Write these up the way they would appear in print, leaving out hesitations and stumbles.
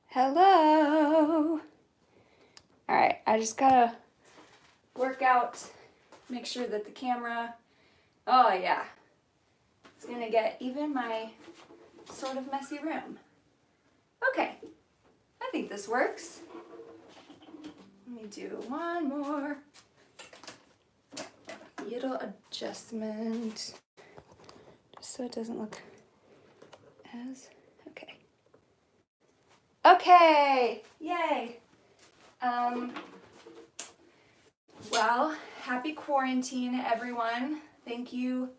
Hello. All right, I just gotta work out, make sure that the camera, oh yeah, it's gonna get even my sort of messy room. Okay, I think this works. Let me do one more little adjustment, just so it doesn't look as, okay. Okay, yay. Well, happy quarantine, everyone. Thank you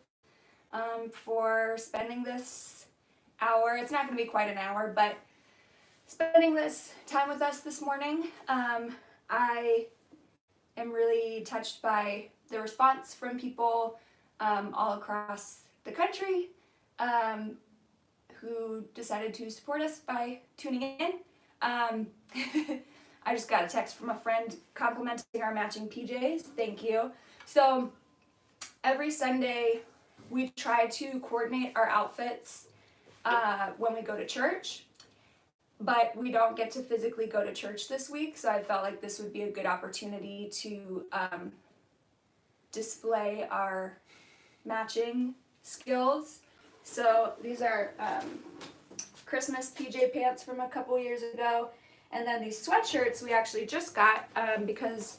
for spending this hour. It's not going to be quite an hour, but spending this time with us this morning. I am really touched by the response from people all across the country who decided to support us by tuning in. I just got a text from a friend complimenting our matching PJs. Thank you. So every Sunday we try to coordinate our outfits when we go to church, but we don't get to physically go to church this week, so I felt like this would be a good opportunity to display our matching skills. So these are Christmas PJ pants from a couple years ago. And then these sweatshirts we actually just got because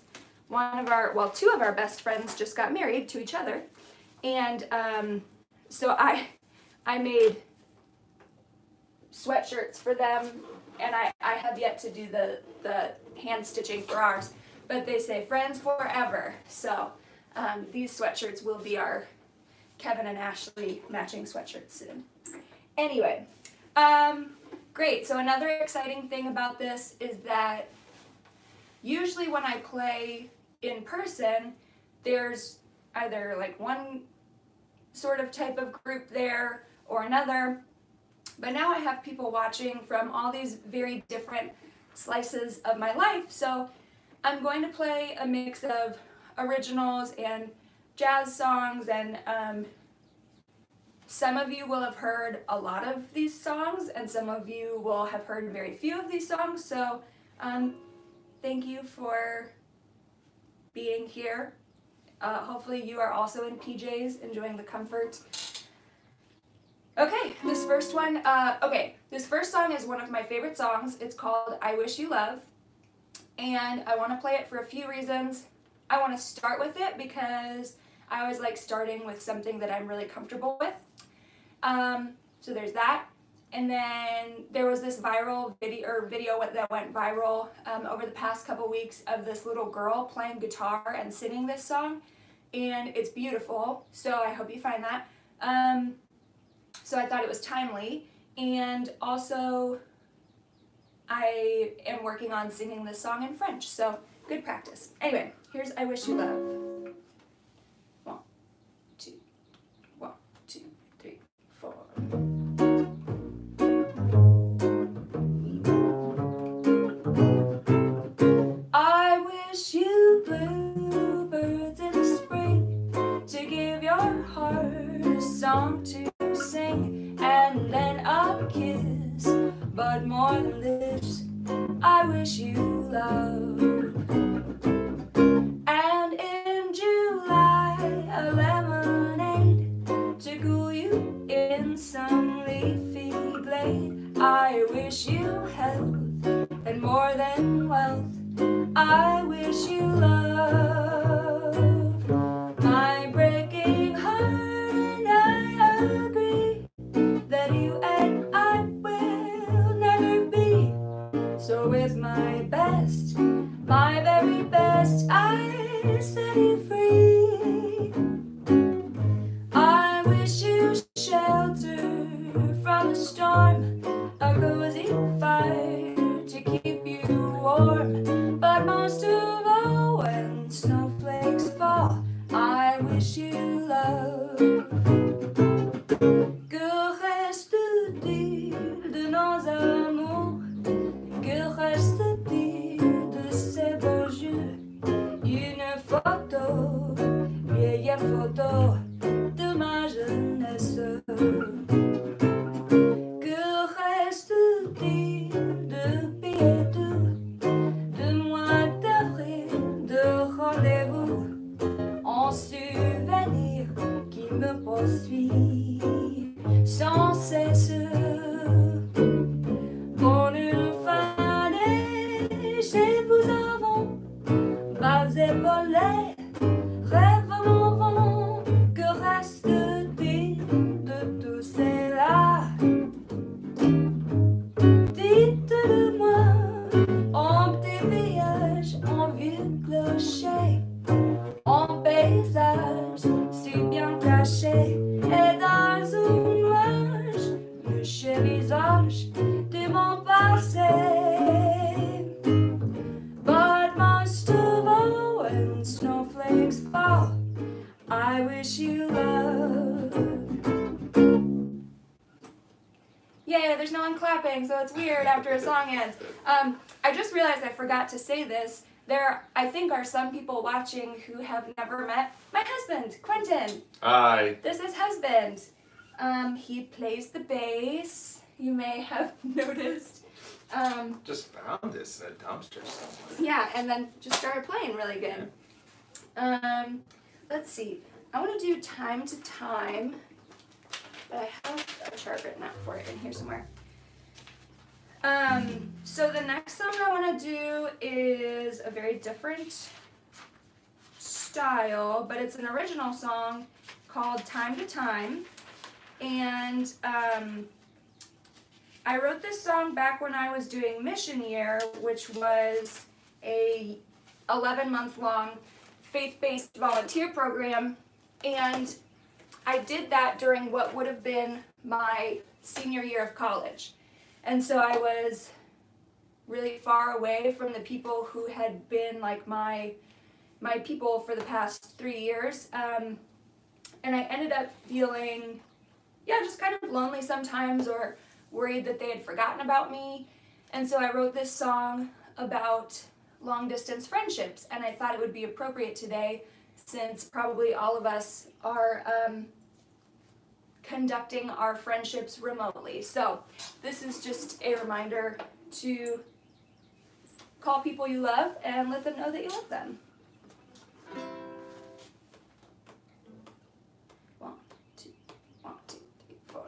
two of our best friends just got married to each other. And so I made sweatshirts for them, and I have yet to do the hand stitching for ours, but they say friends forever. So these sweatshirts will be our Kevin and Ashley matching sweatshirts soon. Anyway, great. So another exciting thing about this is that usually when I play in person, there's either like one sort of type of group there or another, but now I have people watching from all these very different slices of my life. So I'm going to play a mix of originals and jazz songs, and some of you will have heard a lot of these songs, and some of you will have heard very few of these songs. So thank you for being here. Hopefully you are also in PJs, enjoying the comfort. Okay, this first song is one of my favorite songs. It's called I Wish You Love, and I want to play it for a few reasons. I want to start with it because I always like starting with something that I'm really comfortable with. So there's that. And then there was this viral video that went viral over the past couple weeks of this little girl playing guitar and singing this song, and it's beautiful, so I hope you find that. So I thought it was timely, and also I am working on singing this song in French, so good practice. Anyway, here's I Wish You Love. 1, 2, 1, 2, 3, 4. I wish you bluebirds in the spring to give your heart a song to sing, and then a kiss, but more than this, I wish you love. And in July, a lemonade to cool you in some leafy glade. I wish you health and more than wealth. I wish you love. My breaking heart, and I agree that you and I will never be. So with my best, my very best, I set you free. I wish you shelter from the storm, a cozy fire to keep you warm, but most of all, when snowflakes fall, I wish you love. Que reste-t-il de nos amours? Que reste-t-il de ces beaux jours? Une photo, vieille photo de ma jeunesse. Que reste-t-il de won't pass it. But most of all, when snowflakes fall, I wish you love. Yay, there's no one clapping, so it's weird after a song ends. I just realized I forgot to say this. There, I think, are some people watching who have never met my husband, Quentin. Hi. This is husband. He plays the bass. You may have noticed. Just found this in a dumpster somewhere. Yeah, and then just started playing really good. Let's see. I want to do Time to Time, but I have a chart written out for it in here somewhere. So the next song I want to do is a very different style, but it's an original song called Time to Time. And I wrote this song back when I was doing Mission Year, which was a 11-month-long faith-based volunteer program. And I did that during what would have been my senior year of college. And so I was really far away from the people who had been like my people for the past 3 years. And I ended up feeling, just kind of lonely sometimes, or worried that they had forgotten about me. And so I wrote this song about long-distance friendships, and I thought it would be appropriate today since probably all of us are conducting our friendships remotely. So this is just a reminder to call people you love and let them know that you love them. 1, 2, 1, 2, 3, 4.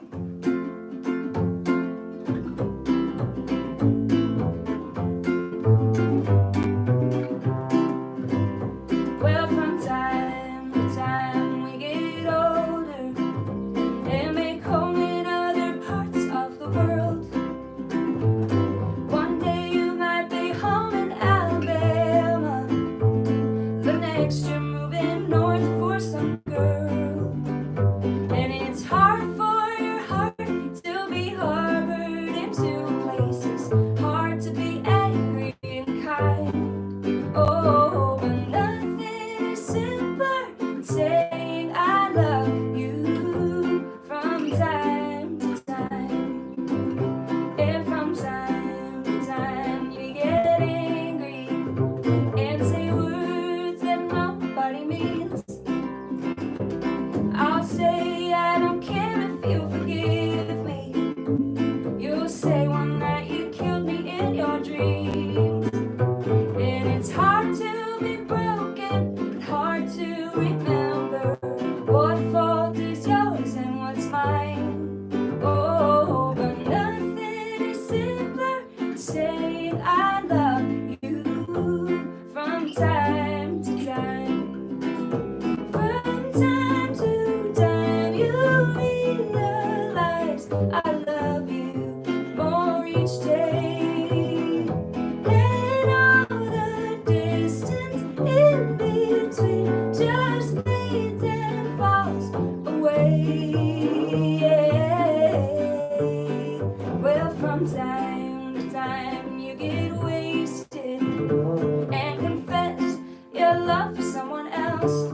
Well, from time to time we get older and make home in other parts of the world. One day you might be home in Alabama, the next you're moving north for some girl. And it's hard for your heart to be harbored in 2 places, hard to be angry and kind. Oh, but nothing is simpler than saying I love you from time to time. And from time to time you get angry and say words that nobody means. I'll say I don't care if you forgive me. You'll say one night you killed me in your dreams. And it's hard to be broken and hard to remember what fault is yours and what's mine. Oh, but nothing is simpler than saying I love you from time to time. From time to time you realize I love you more each day. And all the distance in between just fades and falls away. Well, from time to time you get wasted and confess your love for someone else.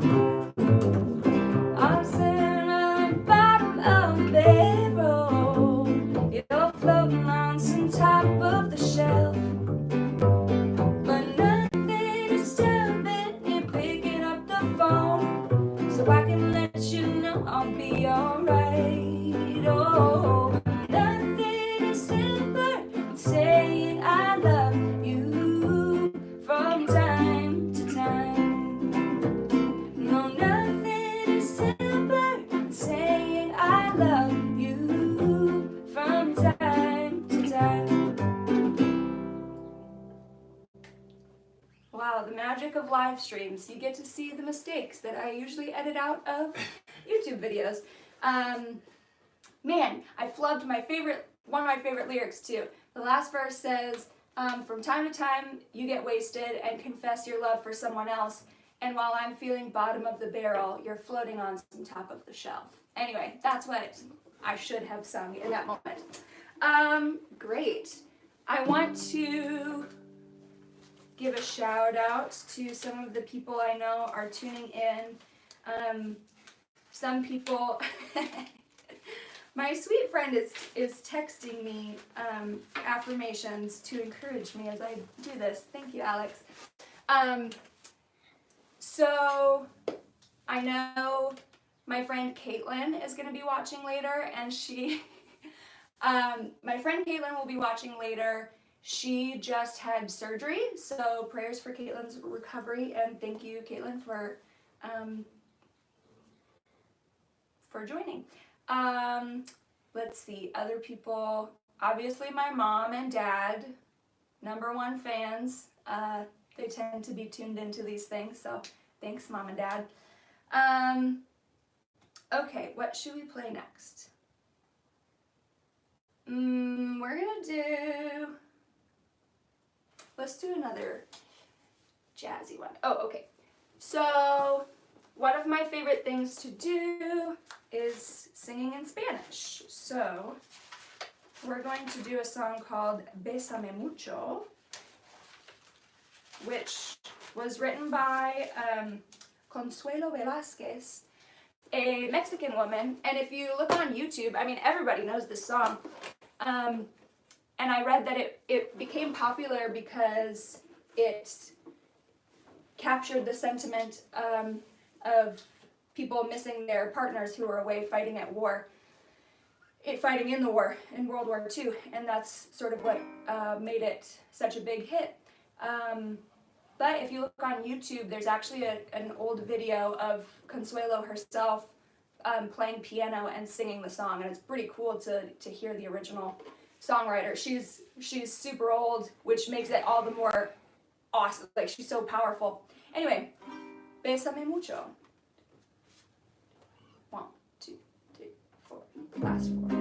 I'm sitting at the bottom of the barrel, you're floating on some top of the shelf. But nothing is stopping you picking up the phone, so I can let you know I'll be alright. Oh, but nothing is simpler than saying I love you from time to time. No, nothing is simpler than saying I love you from time to time. Wow, the magic of live streams. You get to see the mistakes that I usually edit out of YouTube videos. Man, I flubbed one of my favorite lyrics too. The last verse says, from time to time you get wasted and confess your love for someone else, and while I'm feeling bottom of the barrel, you're floating on some top of the shelf. Anyway, that's what I should have sung in that moment. Great. I want to give a shout out to some of the people I know are tuning in. Some people, my sweet friend is texting me affirmations to encourage me as I do this. Thank you, Alex. So I know my friend Caitlin is going to be watching later, and she, my friend Caitlin will be watching later. She just had surgery, so prayers for Caitlin's recovery, and thank you, Caitlin, for joining. Let's see, other people, obviously my mom and dad, #1 fans. They tend to be tuned into these things, so thanks, Mom and Dad. Okay, what should we play next? We're gonna do, let's do another jazzy one. Oh, okay. So, one of my favorite things to do is singing in Spanish. So, we're going to do a song called Bésame Mucho, which was written by Consuelo Velázquez, a Mexican woman. And if you look on YouTube, I mean, everybody knows this song. And I read that it became popular because it captured the sentiment of people missing their partners who were away fighting at war. Fighting in the war, in World War II, and that's sort of what made it such a big hit. But if you look on YouTube, there's actually an old video of Consuelo herself playing piano and singing the song, and it's pretty cool to hear the original songwriter. She's super old, which makes it all the more awesome. Like, she's so powerful. Anyway, Bésame Mucho. 1, 2, 3, 4, last 4.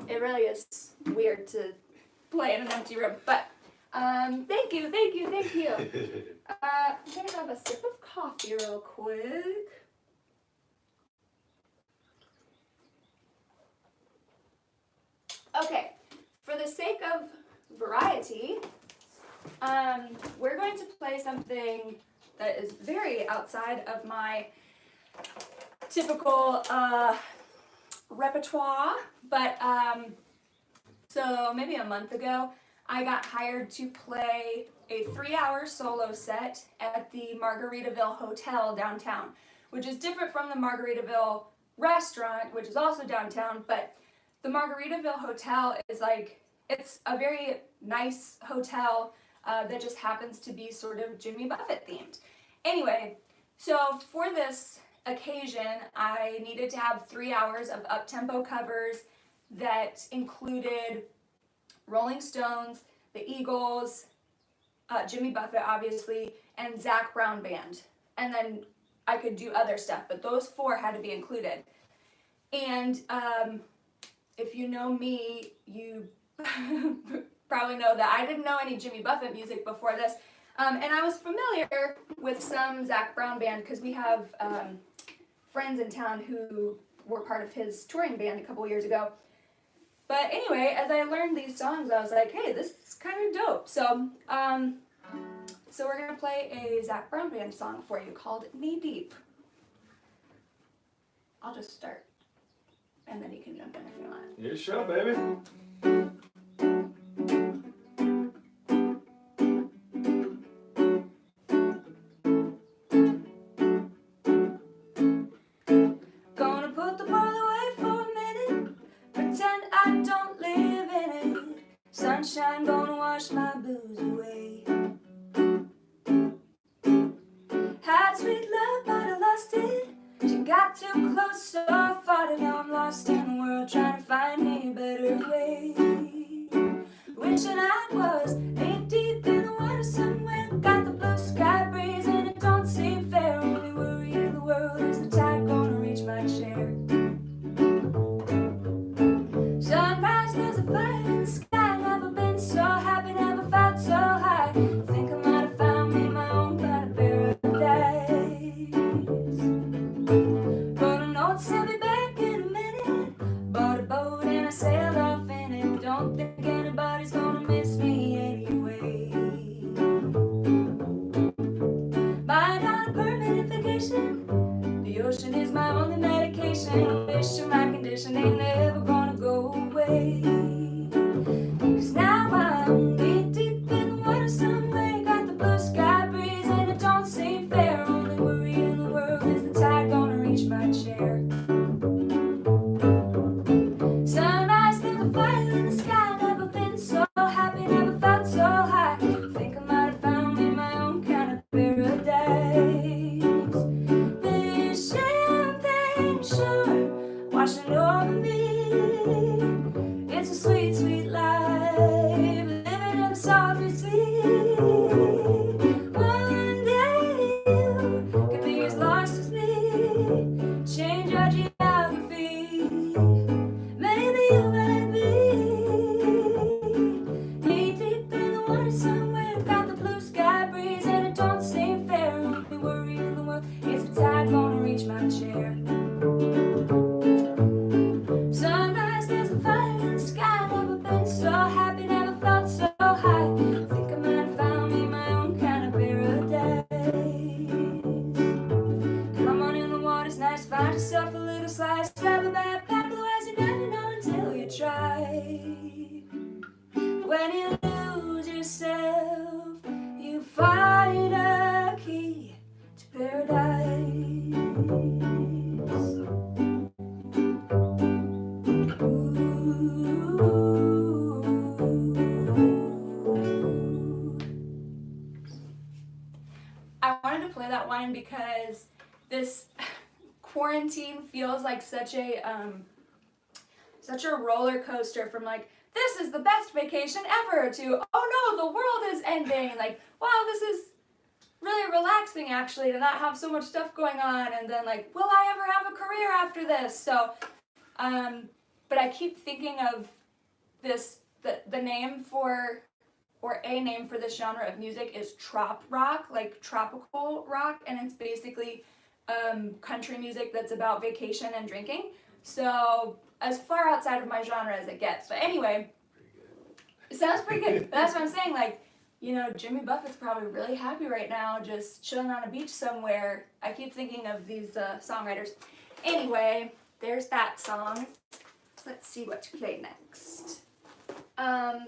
It really is weird to play in an empty room, but thank you. I'm gonna have a sip of coffee real quick. variety, we're going to play something that is very outside of my typical repertoire, but so maybe a month ago, I got hired to play a 3-hour solo set at the Margaritaville Hotel downtown, which is different from the Margaritaville restaurant, which is also downtown, but the Margaritaville Hotel is like, it's a very nice hotel that just happens to be sort of Jimmy Buffett themed. Anyway, so for this occasion, I needed to have 3 hours of up-tempo covers that included Rolling Stones, the Eagles, Jimmy Buffett obviously, and Zac Brown Band. And then I could do other stuff, but those 4 had to be included. And if you know me, you probably know that I didn't know any Jimmy Buffett music before this. And I was familiar with some Zac Brown Band because we have friends in town who were part of his touring band a couple years ago. But anyway, as I learned these songs, I was like, hey, this is kind of dope. So, so we're going to play a Zac Brown Band song for you called Knee Deep. I'll just start, and then you can jump in if you want. Your show, baby. Gonna put the world away for a minute, pretend I don't live in it. Sunshine gonna wash my blues away. Had sweet love, but I lost it. She got too close, so far to now I'm lost in the world, trying to find me a better way. Wishing I was knee deep in the water somewhere, got the blue sky breeze and it don't seem fair. Only worry in the world is the tide gonna reach my chair. Sunrise, there's a fire in the sky. Never been so happy, never felt so high. Think I might have found me my own kind of paradise. Wrote a note, sent me back in a minute. Bought a boat and I sailed off in it. Don't think anybody's gonna miss me anyway. Buying on a permanent vacation. The ocean is my only medication. Wishing my condition ain't never gonna go away. 'Cause now I'm knee deep in the water somewhere. Got the blue sky breeze and it don't seem fair. Only worry in the world is the tide gonna reach my chair. Sunrise, there's a fire in the sky. Never been so happy, never felt so high. Think I might have found me my own kind of paradise. This champagne shore washing over me. It's a sweet, sweet life, living in the salty sea. One day you can be as lost as me, change your geography. Maybe you might be knee deep in the water somewhere. Got the blue sky breeze and it don't seem fair. Only worry in the world is the tide gonna reach my chair. Sunrise, there's a fire in the sky. Never been so happy, never felt so high. Think I might have found me my own kind of paradise. Come on in, the water's nice. Find yourself a little slice. Grab a backpack, otherwise you never know until you try. When you lose yourself, you find a key to paradise. I wanted to play that one because this quarantine feels like such a roller coaster, from like, this is the best vacation ever, to, oh no, the world is ending. Like, wow, this is really relaxing actually to not have so much stuff going on. And then like, will I ever have a career after this? So, but I keep thinking of this, the name for, or a name for this genre of music is trop rock, like tropical rock, and it's basically country music that's about vacation and drinking. So as far outside of my genre as it gets. But anyway, It sounds pretty good. That's what I'm saying. Like, you know, Jimmy Buffett's probably really happy right now, just chilling on a beach somewhere. I keep thinking of these songwriters. Anyway, there's that song. Let's see what to play next. Oh,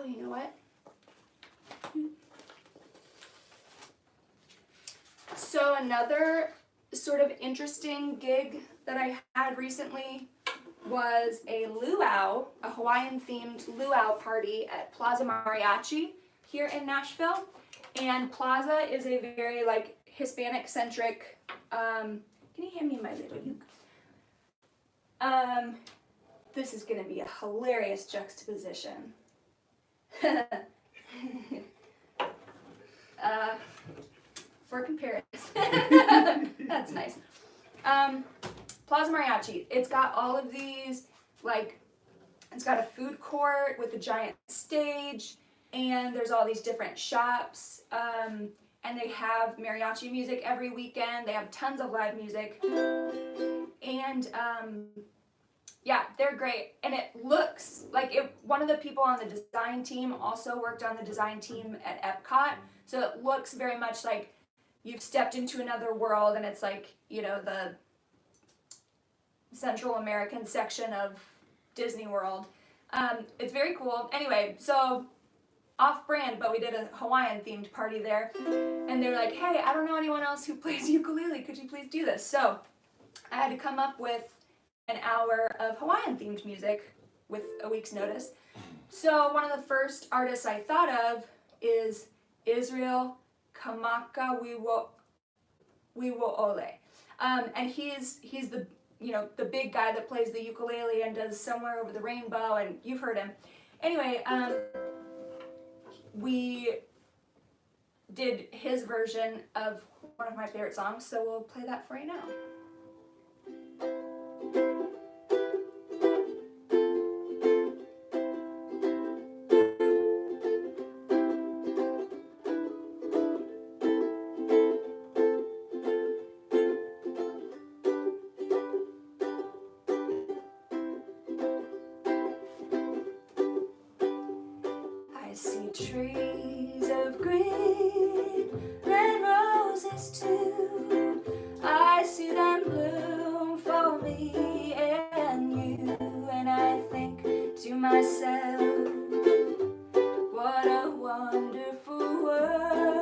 you know what? So another sort of interesting gig that I had recently was a luau, a Hawaiian-themed luau party at Plaza Mariachi here in Nashville. And Plaza is a very, like, Hispanic-centric, can you hand me my little uke? This is gonna be a hilarious juxtaposition. For comparison. That's nice. Plaza Mariachi, it's got all of these, like, it's got a food court with a giant stage, and there's all these different shops, and they have mariachi music every weekend. They have tons of live music, and yeah, they're great. And it looks like it. One of the people on the design team also worked on the design team at Epcot, so it looks very much like you've stepped into another world, and it's like, you know, the Central American section of Disney World. It's very cool. Anyway, so off-brand, but we did a Hawaiian-themed party there, and they were like, hey, I don't know anyone else who plays ukulele. Could you please do this? So I had to come up with an hour of Hawaiian-themed music with a week's notice. So one of the first artists I thought of is Israel Kamaka Wiwo'ole. And he's the, you know, the big guy that plays the ukulele and does Somewhere Over the Rainbow, and you've heard him. Anyway, we did his version of one of my favorite songs, so we'll play that for you now. I see trees of green, red roses too. I see them bloom for me and you, and I think to myself, what a wonderful world.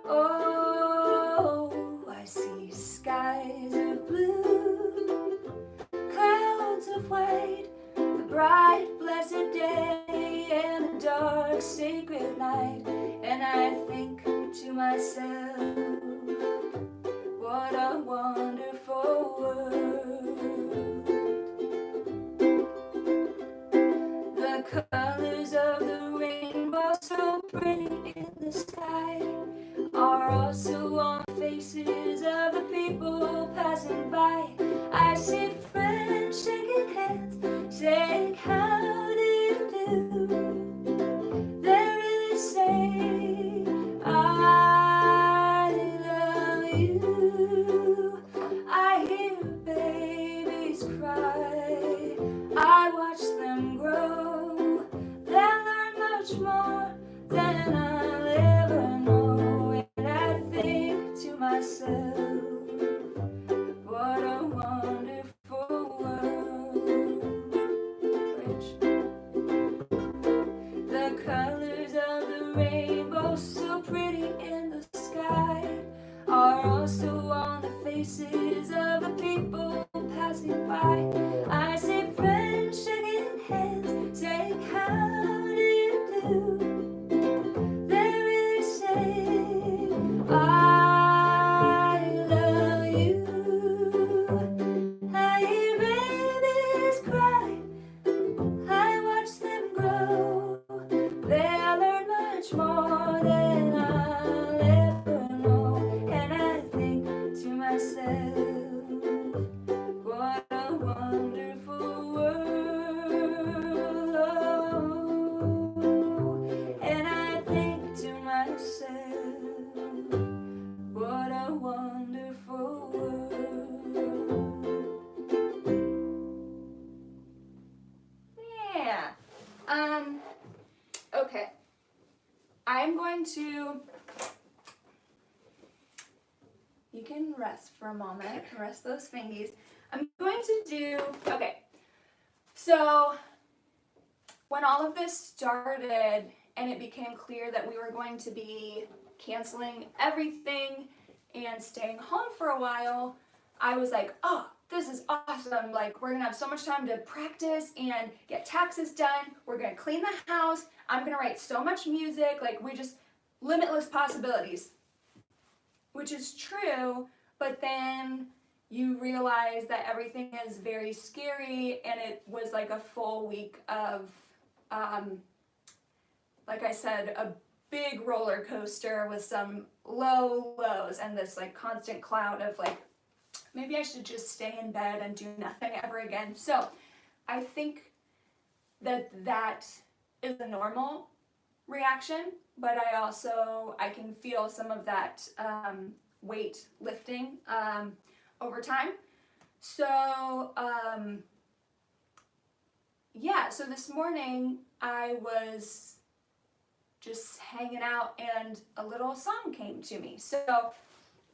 Oh, I see skies of blue, clouds of white, the bright blessed day and the dark sacred night, and I think to myself, what a wonderful world. The colors of the rainbow so pretty in the sky are also on the faces of the people passing by. I see friends shaking hands, saying, how do you do? They're really saying, I love you. I hear babies cry, I watch them grow. They'll learn much more than I'll ever know, and I think to myself, what a wonderful world. The colors of the rainbow so pretty in the sky are also on the faces of the people passing by. I see friends shaking hands, saying, how do you do? They're really saying, I love you. I hear babies cry, I watch them grow. They'll learn much more than I'll ever know, and I think to myself, what a wonderful for a moment, rest those fingies. I'm going to do, okay, so when all of this started and it became clear that we were going to be canceling everything and staying home for a while, I was like, oh, this is awesome. Like, we're gonna have so much time to practice and get taxes done. We're gonna clean the house. I'm gonna write so much music. Like, we just, limitless possibilities. Which is true, but then you realize that everything is very scary, and it was like a full week of, like I said, a big roller coaster with some low lows and this like constant cloud of like, maybe I should just stay in bed and do nothing ever again. So I think that that is a normal reaction, but I can feel some of that weight lifting over time. So yeah, so this morning I was just hanging out and a little song came to me. So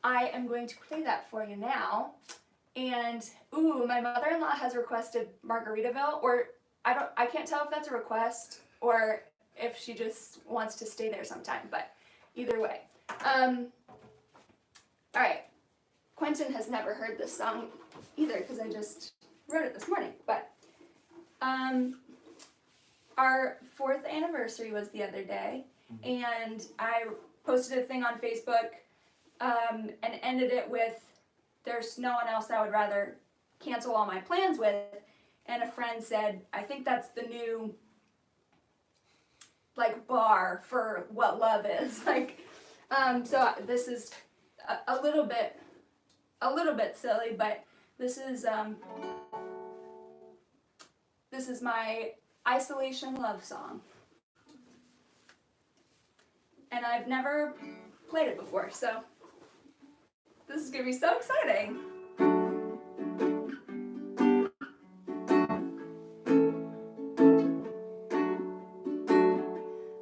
I am going to play that for you now. And ooh, my mother-in-law has requested Margaritaville, or I can't tell if that's a request or if she just wants to stay there sometime, but either way. All right, Quentin has never heard this song either because I just wrote it this morning, but our 4th anniversary was the other day, and I posted a thing on Facebook and ended it with, there's no one else I would rather cancel all my plans with, and a friend said, I think that's the new like bar for what love is. Like, so this is a little bit silly, but this is my isolation love song, and I've never played it before, so this is gonna be so exciting.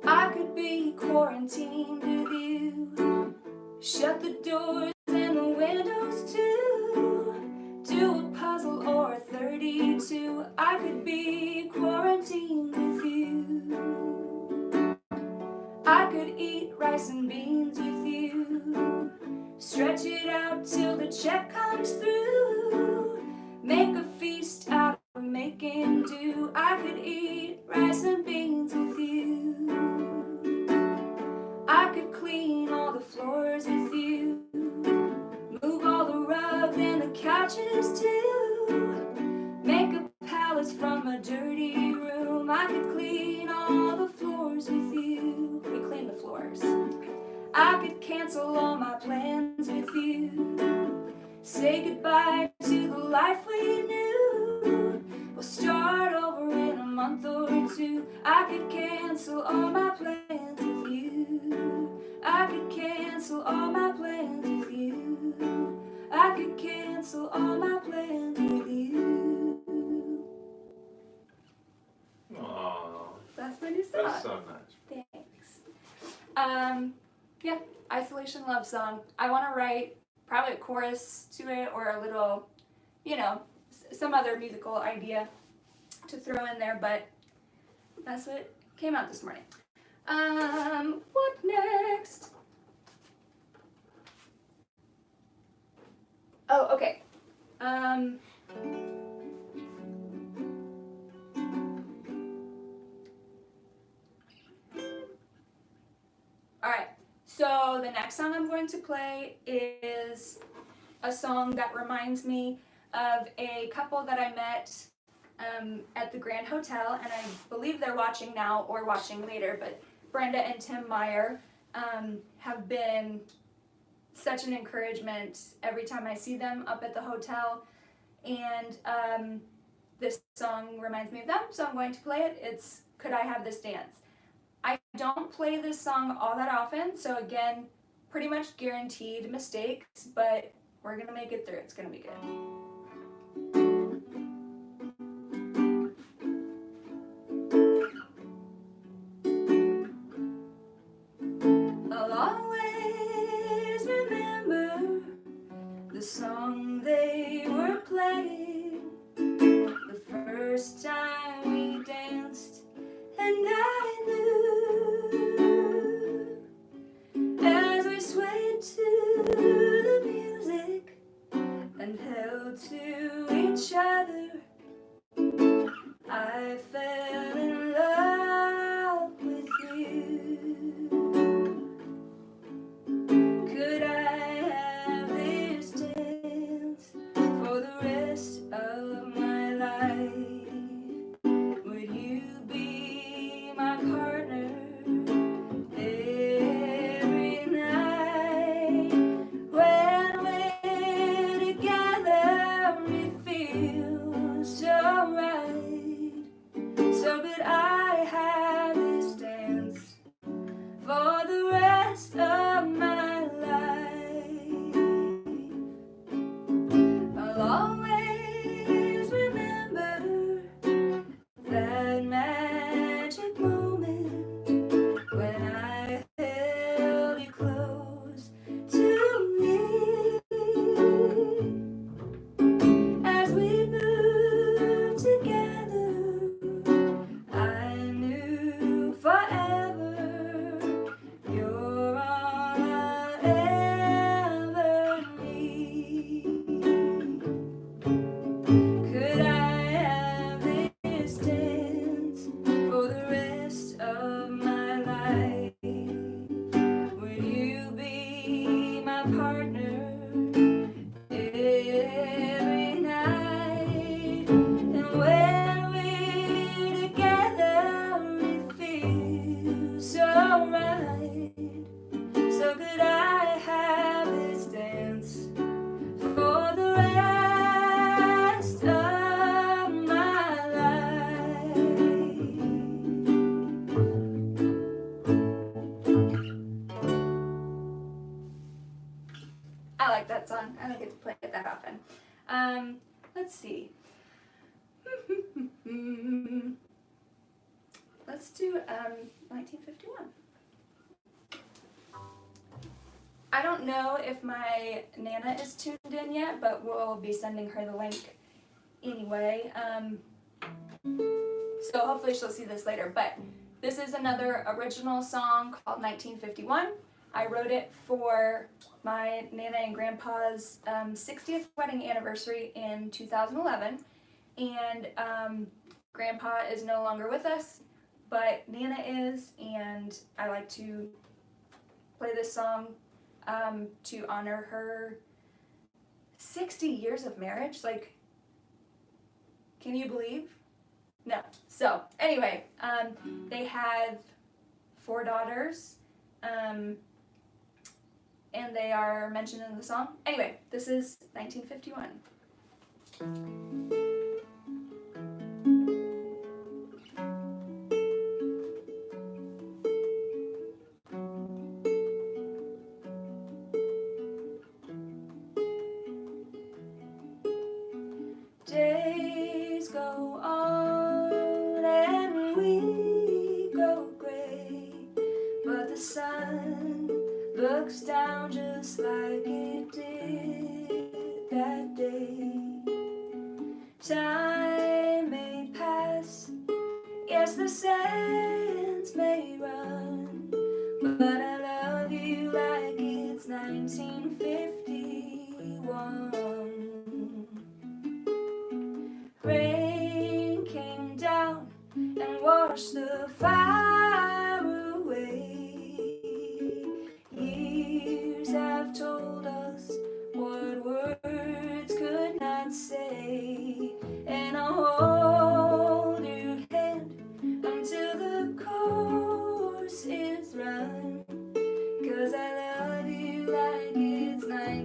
I could be quarantined with you, shut the doors and the windows too, do a puzzle or a 32. I could be quarantined with you. I could eat rice and beans with you, stretch it out till the check comes through, make a feast out of making do. I could eat rice and beans with you. I could clean all the floors with you, move all the rugs and the couches too, make a palace from a dirty room. I could clean all the floors with you. We clean the floors. I could cancel all my plans with you, say goodbye to the life we knew, we'll start over in a month or two. I could cancel all my plans with you. I could cancel all my plans with you. I could cancel all my plans with you. Aww. That's my new song. That's so nice. Thanks. Yeah, isolation love song. I want to write probably a chorus to it or a little, you know, some other musical idea to throw in there, but that's what came out this morning. What next? Oh, okay. Alright, so the next song I'm going to play is a song that reminds me of a couple that I met at the Grand Hotel, and I believe they're watching now or watching later, but Brenda and Tim Meyer have been such an encouragement every time I see them up at the hotel, and this song reminds me of them, so I'm going to play it. It's Could I Have This Dance? I don't play this song all that often, so again, pretty much guaranteed mistakes, but we're gonna make it through. It's gonna be good. I'll always remember the song held to each other. I fell in love with you. Could I have this dance for the rest of my life? Would you be my partner every night? When we're together, it feels so right. So could I have this dance for the rest of my life? I'll always remember that magic moment when I held you close to me. As we moved together, I knew forever you're all I'll ever need. Could I have this dance for the rest of my life? Would you be my partner every night? And when we're together, it feels so right. So could I have this dance for the rest of my life? I like that song. I don't get to play it that often. Let's see. Let's do 1951. I don't know if my Nana is tuned in yet, but we'll be sending her the link anyway. So hopefully she'll see this later. But this is another original song called 1951. I wrote it for my Nana and Grandpa's 60th wedding anniversary in 2011. And Grandpa is no longer with us, but Nana is, and I like to play this song to honor her 60 years of marriage. Like, can you believe? No. So anyway, they have 4 daughters, and they are mentioned in the song. Anyway, this is 1951. Days go on and we go gray, but the sun looks down just like it did that day. Time may pass, yes, the sands may run, but I love you like it's 1951. Rain came down and washed the fire away. Years have told us what words could not say, and I'll hold your hand until the course is run, 'cause I love you like it's 1951.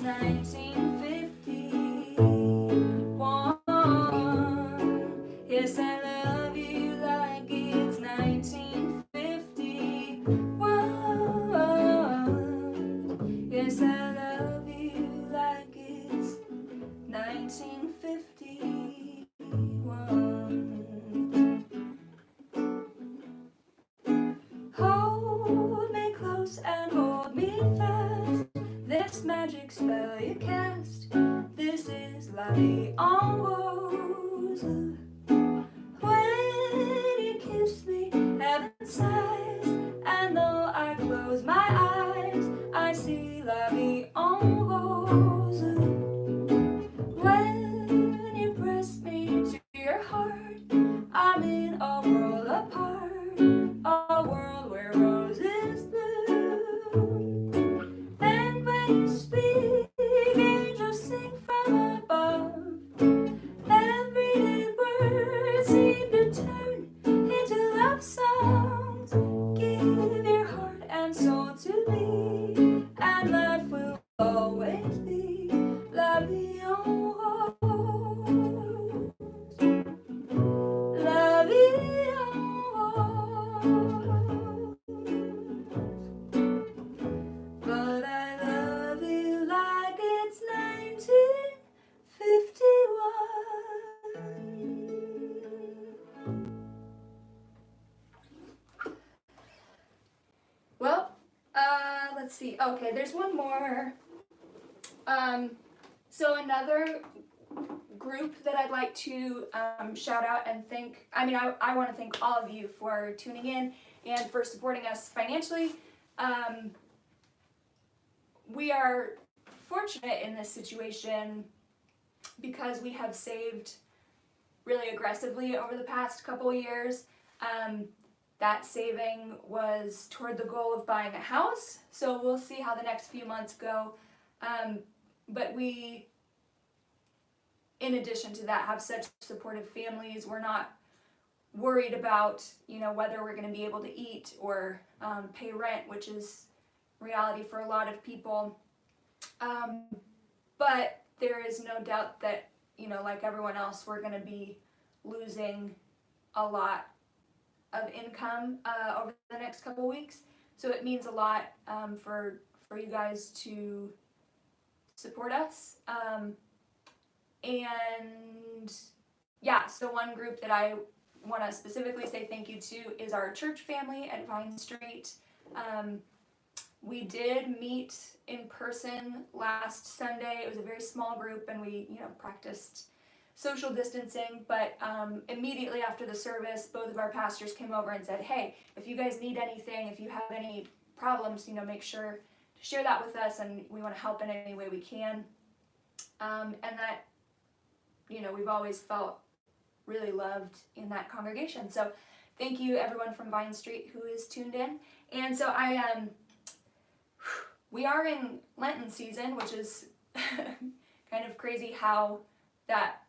1951. Yes, I love you like it's 1951. Yes, I love you like it's 1951. Hold me close and hold me fast. This magic spell you cast. This is La Vie en Rose. When you kiss me, heaven sighs. And though I close my eyes, I see La Vie en Rose. When you press me to your heart, I'm in a world apart, a world where roses bloom. And when you speak, angels sing from above. Everyday words seem to turn into love songs. Give your heart and soul to me, and life will always be La Vie en Rose. La Vie en Rose. But I love you like it's 1951. Well, let's see. Okay, there's one more. So another group that I'd like to shout out and thank. I mean, I want to thank all of you for tuning in and for supporting us financially. We are fortunate in this situation because we have saved really aggressively over the past couple years. That saving was toward the goal of buying a house, so we'll see how the next few months go. But we, in addition to that, have such supportive families. We're not worried about, whether we're going to be able to eat or pay rent, which is reality for a lot of people. But there is no doubt that, like everyone else, we're going to be losing a lot of income over the next couple weeks. So it means a lot for you guys to support us. And yeah, so one group that I want to specifically say thank you to is our church family at Vine Street. We did meet in person last Sunday. It was a very small group, and we, practiced social distancing, but immediately after the service, both of our pastors came over and said, hey, if you guys need anything, if you have any problems, make sure to share that with us, and we want to help in any way we can. And that, we've always felt really loved in that congregation. So thank you everyone from Vine Street who is tuned in. And so we are in Lenten season, which is kind of crazy how that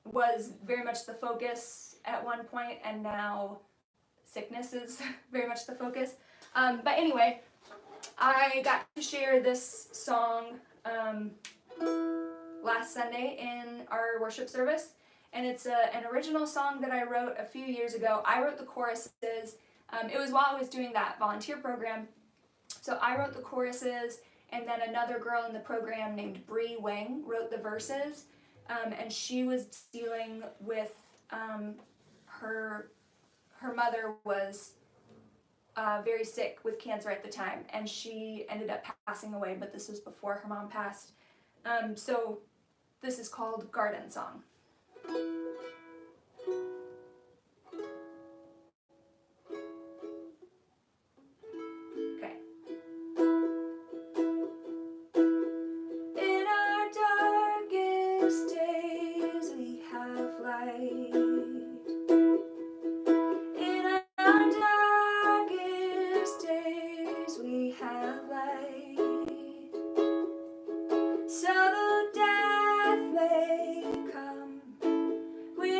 was very much the focus at one point, and now sickness is very much the focus. But anyway, I got to share this song last Sunday in our worship service, and it's an original song that I wrote a few years ago. I wrote the choruses. It was while I was doing that volunteer program, so I wrote the choruses, and then another girl in the program named Bree Wang wrote the verses, and she was dealing with her mother was very sick with cancer at the time, and she ended up passing away, but this was before her mom passed. So this is called Garden Song. Okay. In our darkest days we have light. In our darkest days we have light. So though death may come, we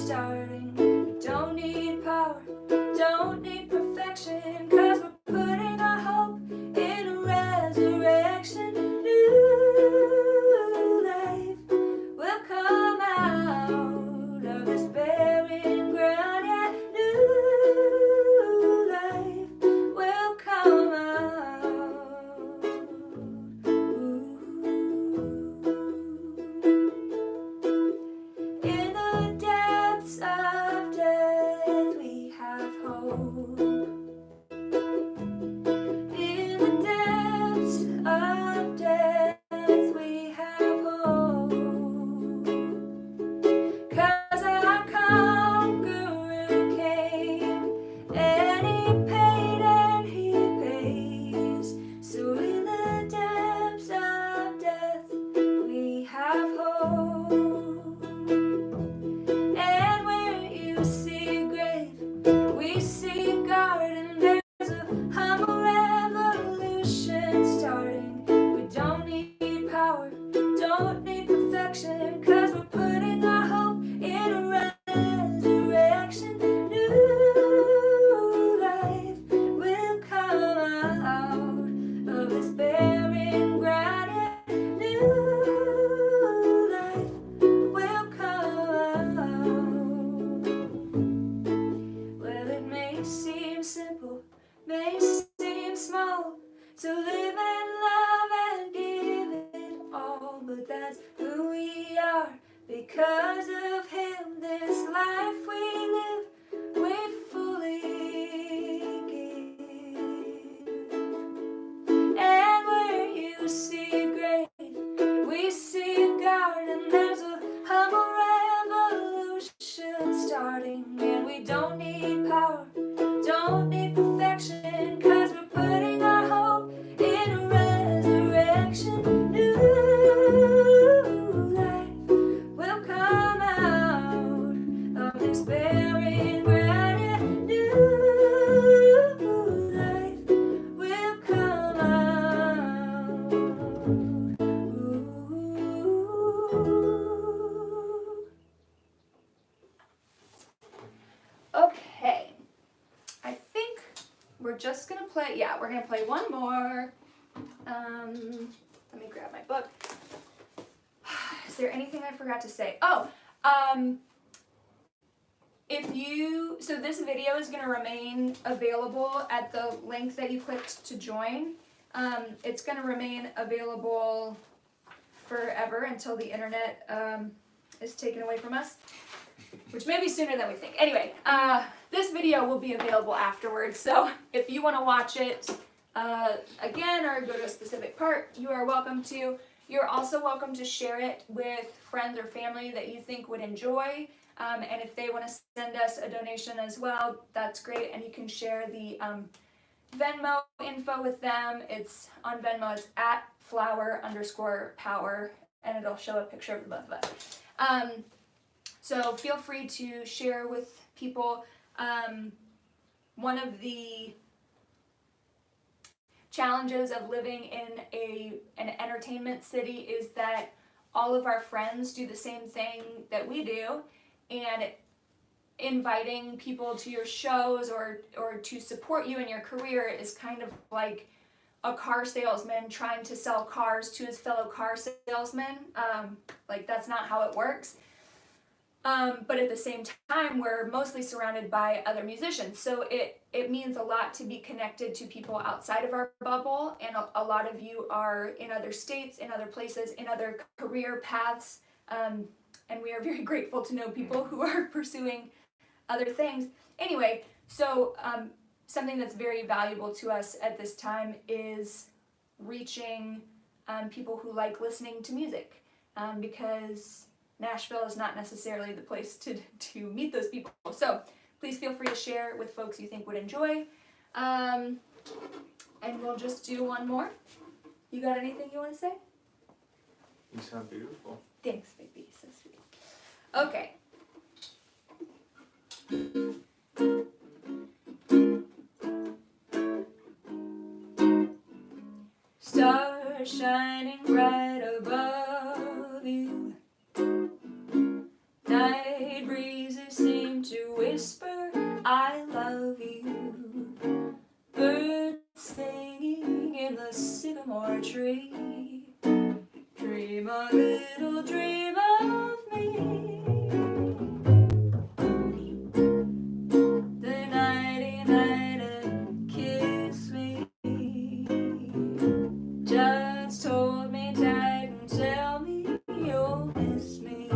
starting. We don't need power, don't need perfection, 'cause we're putting our hope in a resurrection. New life will come out of this barren ground. Yeah, new life will come out. In the depths of death we have hope. In the depths of death we have hope. 'Cause our conqueror came and he paid and he pays. So in the depths of death we have hope. And where you see grave, we see garden. There's a humble revolution starting. We don't need power, don't need perfection, 'cause we're putting our hope in a resurrection. New life will come out of this barren ground. Yeah, new life will come out. Well, it may seem simple, may seem small, to live and love and give it all, but that's who we are. Because of him, this life we live, we fully give. And where you see grave, we see a garden. There's a humble revolution starting. And we don't need power, don't need perfection, 'cause we're putting our hope in a resurrection. New life will come out of this barren ground. Yeah, new life will come out. Okay, I think we're just gonna play, yeah, we're gonna play one more. Let me grab my book. Is there anything I forgot to say? Oh, so this video is gonna remain available at the link that you clicked to join. It's gonna remain available forever until the internet is taken away from us, which may be sooner than we think. Anyway, this video will be available afterwards, so if you want to watch it again or go to a specific part, you are welcome to. You're also welcome to share it with friends or family that you think would enjoy, and if they want to send us a donation as well, that's great, and you can share the Venmo info with them. It's on Venmo, it's at flower_power, and it'll show a picture of the both of us. So feel free to share with people. One of the challenges of living in an entertainment city is that all of our friends do the same thing that we do, and inviting people to your shows or to support you in your career is kind of like a car salesman trying to sell cars to his fellow car salesmen. Like, that's not how it works. But at the same time, we're mostly surrounded by other musicians, so it means a lot to be connected to people outside of our bubble, and a lot of you are in other states, in other places, in other career paths, and we are very grateful to know people who are pursuing other things. Anyway, so something that's very valuable to us at this time is reaching people who like listening to music, because Nashville is not necessarily the place to meet those people. So please feel free to share with folks you think would enjoy. And we'll just do one more. You got anything you want to say? You sound beautiful. Thanks, baby. So sweet. Okay. Stars shining bright above you. Night breezes your tree. Dream a little dream of me. The nighty night and kiss me. Just hold me tight and tell me you'll miss me.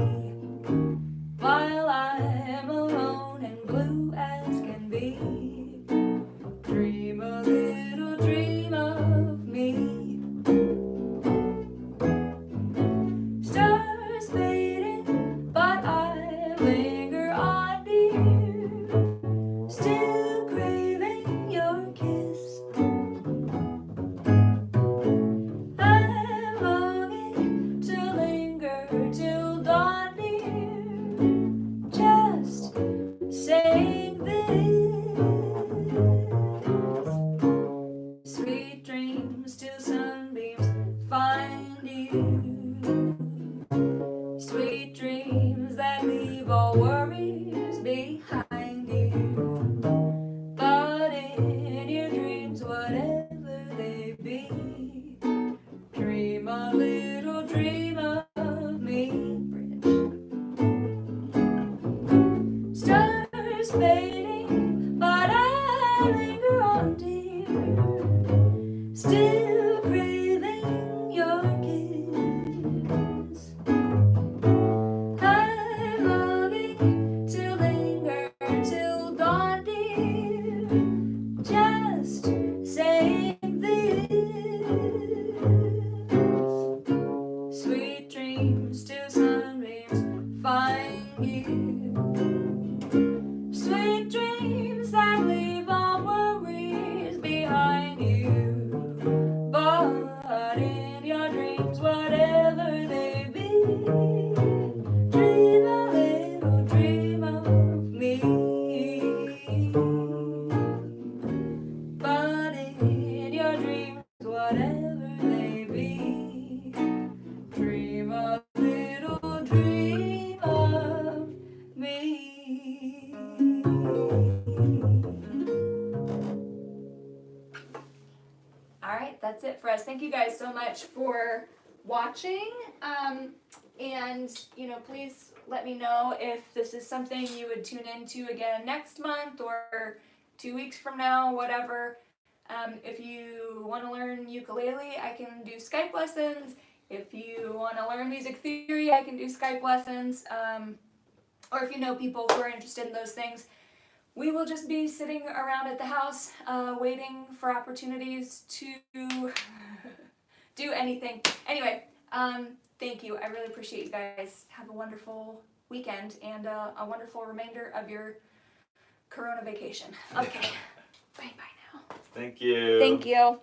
While I'm alone and blue as can be. Dream a little dream of me. Stars fading, but I linger on, dear. Still craving your kiss. I'm longing to linger till dawn, dear. Just saying this. Sweet dreams till sunbeams find you. Sweet dreams that leave all worries behind you. But in your dreams, whatever they be, dream a little dream of me. Stars fading, but I linger on, dear. Still craving your kiss. I'm longing to linger till dawn, dear. Just saying this. Sweet dreams till sunbeams find you. Sweet dreams that leave all worries behind you. But in your dreams, whatever they be, dream a little dream of me. But in your dreams, whatever they be, dream a little dream of me. Alright, that's it for us. Thank you guys so much for watching. And, please let me know if this is something you would tune into again next month or 2 weeks from now, whatever. If you want to learn ukulele, I can do Skype lessons. If you want to learn music theory, I can do Skype lessons. Or if you know people who are interested in those things, we will just be sitting around at the house waiting for opportunities to do anything. Anyway, thank you. I really appreciate you guys. Have a wonderful weekend and a wonderful remainder of your Corona vacation. Okay. Bye-bye now. Thank you. Thank you.